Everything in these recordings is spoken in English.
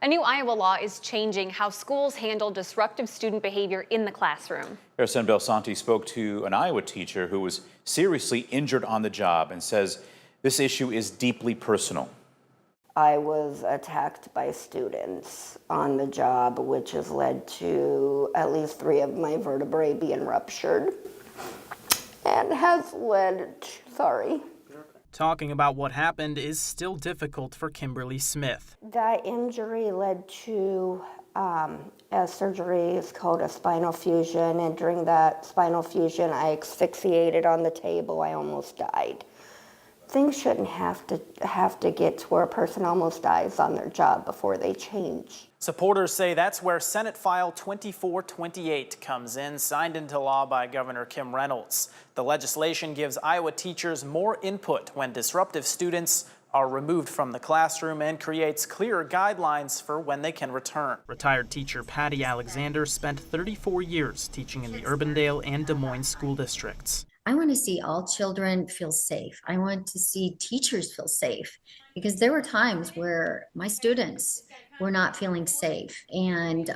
A new Iowa law is changing how schools handle disruptive student behavior in the classroom. Harrison Belsanti spoke to an Iowa teacher who was seriously injured on the job and says this issue is deeply personal. I was attacked by students on the job, which has led to at least 3 of my vertebrae being ruptured and has led to, Talking about what happened is still difficult for Kimberly Smith. That injury led to a surgery. It's called a spinal fusion, and during that spinal fusion, I asphyxiated on the table. I almost died. Things shouldn't have to get to where a person almost dies on their job before they change. Supporters say that's where Senate File 2428 comes in, signed into law by Governor Kim Reynolds. The legislation gives Iowa teachers more input when disruptive students are removed from the classroom and creates clearer guidelines for when they can return. Retired teacher Patty Alexander spent 34 years teaching in the Urbandale and Des Moines school districts. I want to see all children feel safe. I want to see teachers feel safe, because there were times where my students were not feeling safe. And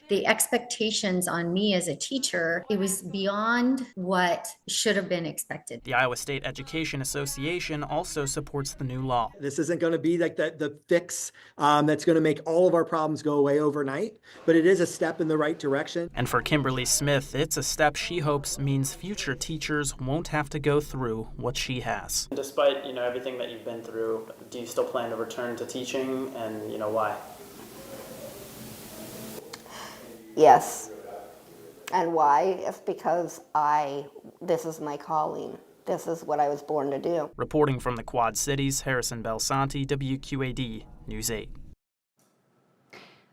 the expectations on me as a teacher, it was beyond what should have been expected. The Iowa State Education Association also supports the new law. This isn't going to be like the fix that's going to make all of our problems go away overnight, but it is a step in the right direction. And for Kimberly Smith, it's a step she hopes means future teachers won't have to go through what she has. Despite, everything that you've been through, do you still plan to return to teaching, and, why? Yes. And why? It's because this is my calling. This is what I was born to do. Reporting from the Quad Cities, Harrison Belsanti, WQAD News 8.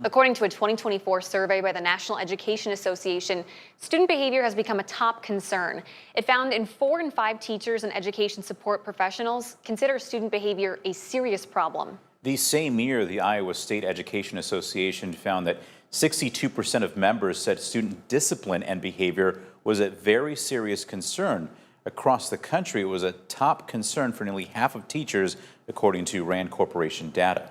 According to a 2024 survey by the National Education Association, student behavior has become a top concern. It found in 4 in 5 teachers and education support professionals consider student behavior a serious problem. The same year, the Iowa State Education Association found that 62% of members said student discipline and behavior was a very serious concern. Across the country, it was a top concern for nearly half of teachers, according to RAND Corporation data.